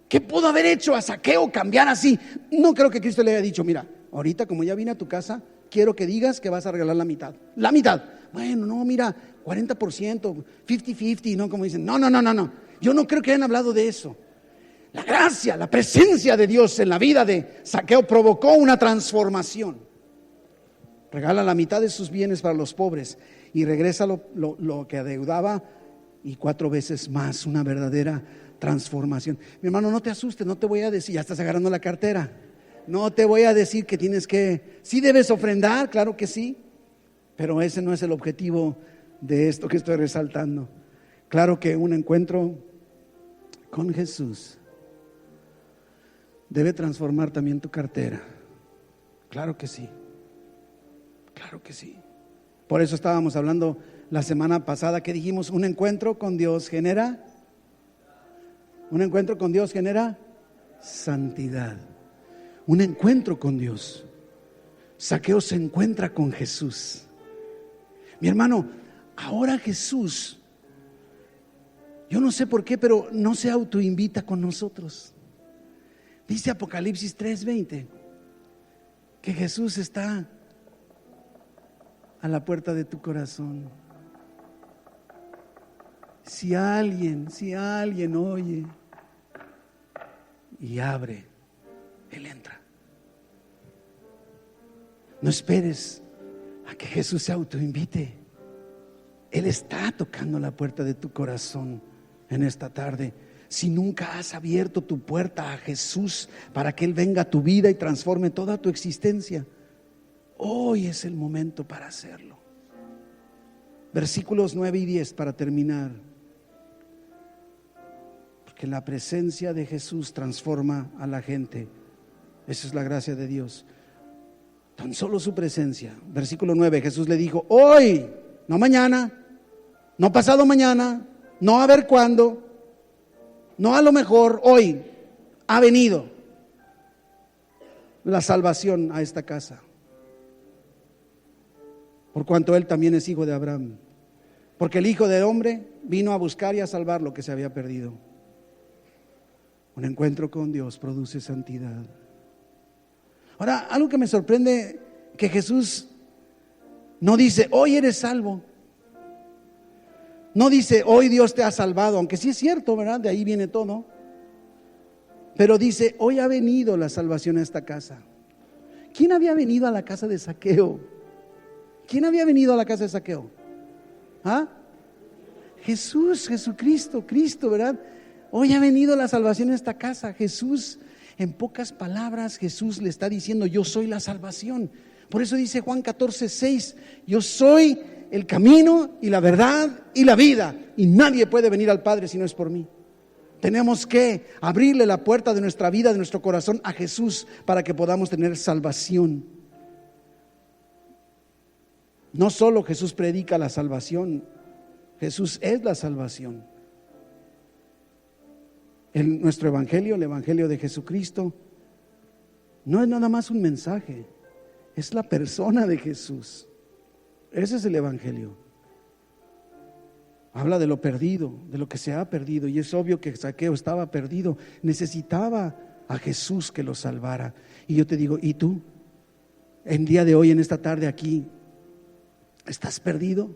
¿Qué pudo haber hecho a Zaqueo cambiar así? No creo que Cristo le haya dicho, mira, ahorita como ya vine a tu casa, quiero que digas que vas a regalar la mitad. La mitad. Bueno, no, mira, 40%, 50-50, ¿no? Como dicen, no. Yo no creo que hayan hablado de eso. La gracia, la presencia de Dios en la vida de Zaqueo provocó una transformación. Regala la mitad de sus bienes para los pobres y regresa lo que adeudaba y 4 veces más, una verdadera transformación. Mi hermano, no te asustes, no te voy a decir, ya estás agarrando la cartera, no te voy a decir que tienes que, sí debes ofrendar, claro que sí, pero ese no es el objetivo de esto que estoy resaltando. Claro que un encuentro con Jesús debe transformar también tu cartera, claro que sí, claro que sí. Por eso estábamos hablando la semana pasada que dijimos, un encuentro con Dios genera santidad. Un encuentro con Dios. Zaqueo se encuentra con Jesús. Mi hermano, ahora Jesús, yo no sé por qué, pero no se autoinvita con nosotros. Dice Apocalipsis 3:20 que Jesús está a la puerta de tu corazón. Si alguien oye y abre, Él entra. No esperes a que Jesús se autoinvite. Él está tocando la puerta de tu corazón en esta tarde. Si nunca has abierto tu puerta a Jesús para que Él venga a tu vida y transforme toda tu existencia, hoy es el momento para hacerlo. Versículos 9 y 10 para terminar. Porque la presencia de Jesús transforma a la gente. Esa es la gracia de Dios. Tan solo su presencia. Versículo 9, Jesús le dijo, hoy, no mañana, no pasado mañana, no a ver cuándo, no a lo mejor, hoy ha venido la salvación a esta casa. Por cuanto Él también es hijo de Abraham. Porque el Hijo del Hombre vino a buscar y a salvar lo que se había perdido. Un encuentro con Dios produce santidad. Ahora, algo que me sorprende, que Jesús no dice, hoy eres salvo. No dice, hoy Dios te ha salvado, aunque sí es cierto, ¿verdad? De ahí viene todo. Pero dice, hoy ha venido la salvación a esta casa. ¿Quién había venido a la casa de Zaqueo? ¿Quién había venido a la casa de Zaqueo? ¿Ah? Jesús, Jesucristo, Cristo, ¿verdad? Hoy ha venido la salvación a esta casa. Jesús, en pocas palabras, Jesús le está diciendo, yo soy la salvación. Por eso dice Juan 14:6, yo soy el camino y la verdad y la vida, y nadie puede venir al Padre si no es por mí. Tenemos que abrirle la puerta de nuestra vida, de nuestro corazón a Jesús para que podamos tener salvación. No solo Jesús predica la salvación, Jesús es la salvación. Nuestro evangelio, el evangelio de Jesucristo, no es nada más un mensaje, es la persona de Jesús. Ese es el evangelio. Habla de lo perdido, de lo que se ha perdido, y es obvio que Zaqueo estaba perdido, necesitaba a Jesús que lo salvara. Y yo te digo, ¿y tú? En día de hoy, en esta tarde aquí, ¿estás perdido?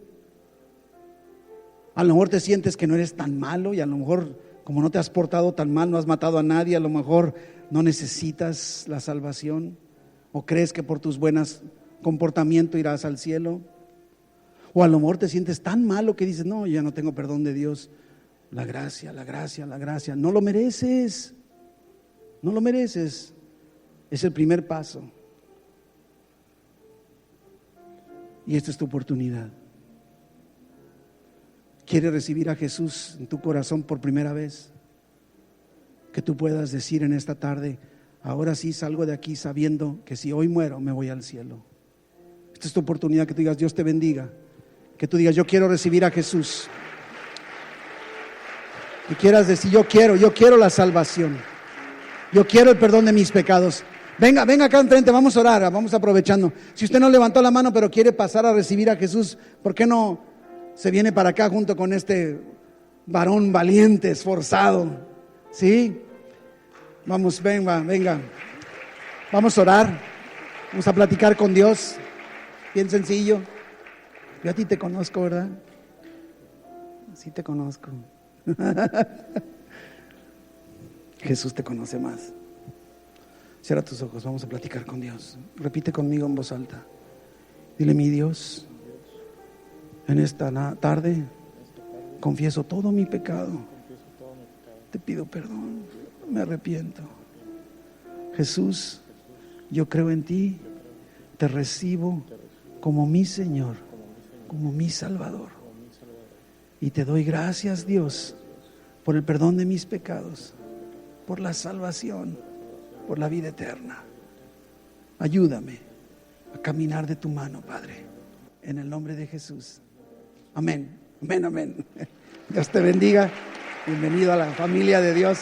A lo mejor te sientes que no eres tan malo, y a lo mejor, como no te has portado tan mal, no has matado a nadie, a lo mejor no necesitas la salvación, o crees que por tus buenos comportamientos irás al cielo. O a lo mejor te sientes tan malo que dices, no, ya no tengo perdón de Dios. La gracia, la gracia, la gracia. No lo mereces. No lo mereces. Es el primer paso. Y esta es tu oportunidad. ¿Quieres recibir a Jesús en tu corazón por primera vez? que tú puedas decir en esta tarde: ahora sí salgo de aquí sabiendo que si hoy muero me voy al cielo. Esta es tu oportunidad, que tú digas: Dios te bendiga. Que tú digas: yo quiero recibir a Jesús. Que quieras decir: yo quiero la salvación. Yo quiero el perdón de mis pecados. Venga acá enfrente, vamos a orar, vamos aprovechando. Si usted no levantó la mano pero quiere pasar a recibir a Jesús, ¿por qué no se viene para acá junto con este varón valiente, esforzado? ¿Sí? Vamos, venga. Vamos a orar. Vamos a platicar con Dios. Bien sencillo. Yo a ti te conozco, ¿verdad? Sí te conozco. Jesús te conoce más. Cierra tus ojos, vamos a platicar con Dios. Repite conmigo en voz alta. Dile: mi Dios, en esta tarde confieso todo mi pecado. Te pido perdón, me arrepiento. Jesús, yo creo en ti, te recibo como mi Señor, como mi Salvador. Y te doy gracias, Dios, por el perdón de mis pecados, por la salvación, por la vida eterna. Ayúdame a caminar de tu mano, Padre, en el nombre de Jesús. Amén, amén, amén. Dios te bendiga. Bienvenido a la familia de Dios.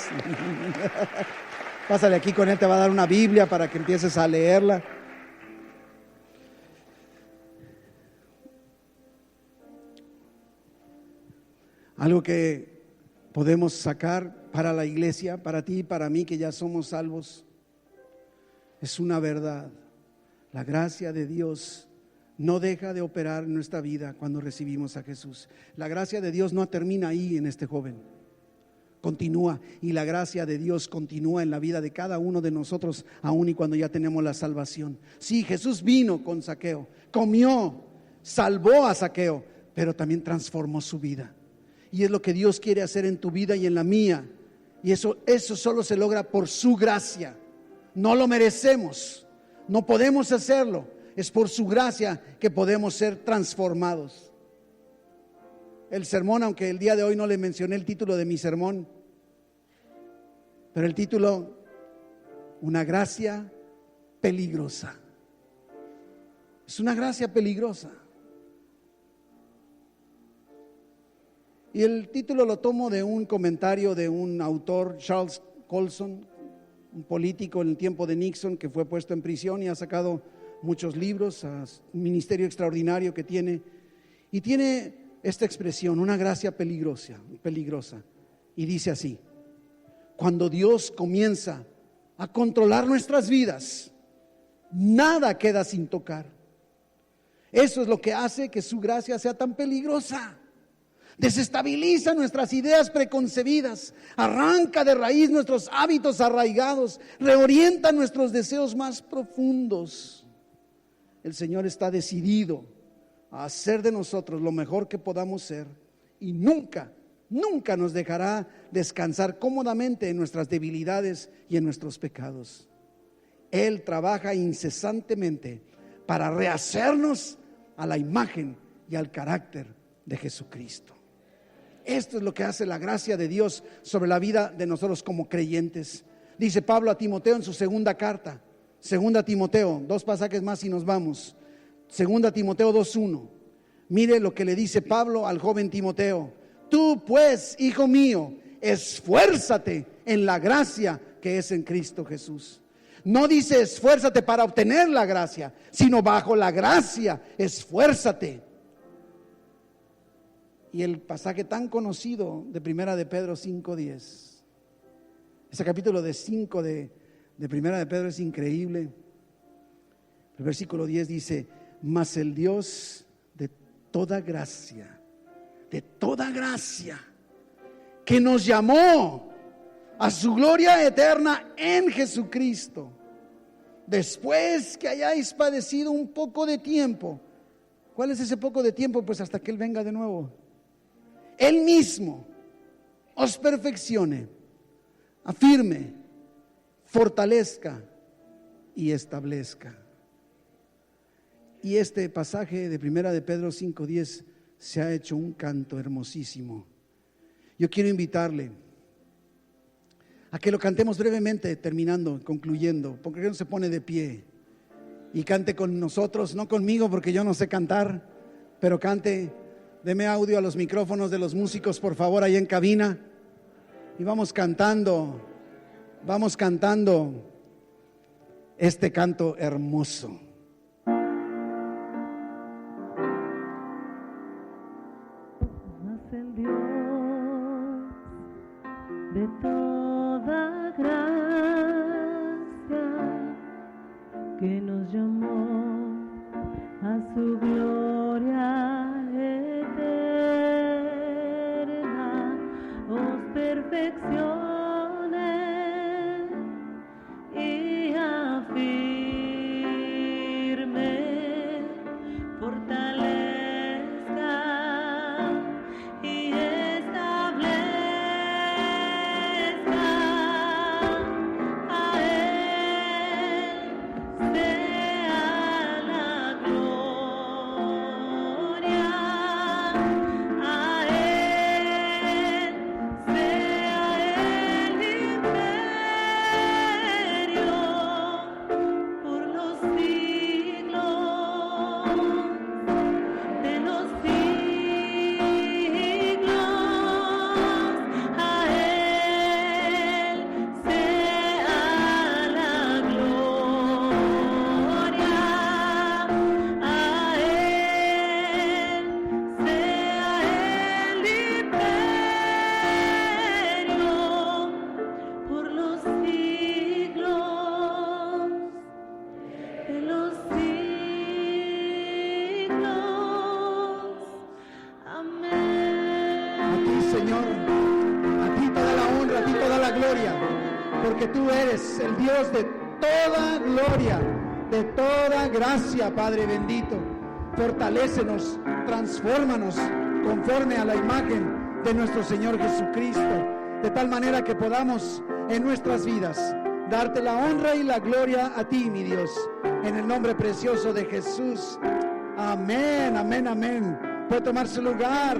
Pásale aquí con él, te va a dar una Biblia para que empieces a leerla. Algo que podemos sacar para la iglesia, para ti y para mí, que ya somos salvos, es una verdad: la gracia de Dios no deja de operar en nuestra vida cuando recibimos a Jesús. La gracia de Dios no termina ahí en este joven, continúa, y la gracia de Dios continúa en la vida de cada uno de nosotros, aun y cuando ya tenemos la salvación. Sí, Jesús vino con Zaqueo, comió, salvó a Zaqueo, pero también transformó su vida. Y es lo que Dios quiere hacer en tu vida y en la mía. Y eso solo se logra por su gracia. No lo merecemos, no podemos hacerlo. Es por su gracia que podemos ser transformados. El sermón, aunque el día de hoy no le mencioné el título de mi sermón, pero el título: una gracia peligrosa. Es una gracia peligrosa. Y el título lo tomo de un comentario de un autor, Charles Colson, un político en el tiempo de Nixon, que fue puesto en prisión y ha sacado muchos libros, un ministerio extraordinario que tiene. Y tiene esta expresión: una gracia peligrosa. Y dice así: cuando Dios comienza a controlar nuestras vidas, nada queda sin tocar. Eso es lo que hace que su gracia sea tan peligrosa. Desestabiliza nuestras ideas preconcebidas, arranca de raíz nuestros hábitos arraigados, reorienta nuestros deseos más profundos. El Señor está decidido a hacer de nosotros lo mejor que podamos ser, y nunca nos dejará descansar cómodamente en nuestras debilidades y en nuestros pecados. Él trabaja incesantemente para rehacernos a la imagen y al carácter de Jesucristo. Esto es lo que hace la gracia de Dios sobre la vida de nosotros como creyentes. Dice Pablo a Timoteo en su segunda carta, 2 Timoteo, 2 pasajes más y nos vamos. 2 Timoteo 2:1. Mire lo que le dice Pablo al joven Timoteo: tú pues, hijo mío, esfuérzate en la gracia que es en Cristo Jesús. No dice esfuérzate para obtener la gracia, sino bajo la gracia, esfuérzate. Y el pasaje tan conocido de Primera de Pedro 5:10, ese capítulo de 5 de Primera de Pedro es increíble. El versículo 10 dice: mas el Dios de toda gracia, que nos llamó a su gloria eterna en Jesucristo, después que hayáis padecido un poco de tiempo. ¿Cuál es ese poco de tiempo? Pues hasta que Él venga de nuevo. Él mismo os perfeccione, afirme, fortalezca y establezca. Y este pasaje de Primera de Pedro 5:10 se ha hecho un canto hermosísimo. Yo quiero invitarle a que lo cantemos brevemente, terminando, concluyendo. ¿Por qué no se pone de pie y cante con nosotros? No conmigo, porque yo no sé cantar, pero cante. Deme audio a los micrófonos de los músicos, por favor, ahí en cabina. Y vamos cantando este canto hermoso. El Dios de toda gracia, que nos llamó a su gloria eterna, os perfeccione y afirme, fortalezca y establezca. A Él sea la gloria, a Él sea el imperio por los siglos de los siglos. A Él sea la gloria, a Él sea el imperio por los siglos de los siglos. Amén. A ti, Señor, a ti toda la honra, a ti toda la gloria, porque tú eres el Dios de toda gloria, de toda gracia, Padre bendito. Fortalécenos, transfórmanos conforme a la imagen de nuestro Señor Jesucristo, de tal manera que podamos en nuestras vidas darte la honra y la gloria a ti, mi Dios, en el nombre precioso de Jesús. Amén, amén, amén. Puede tomar su lugar.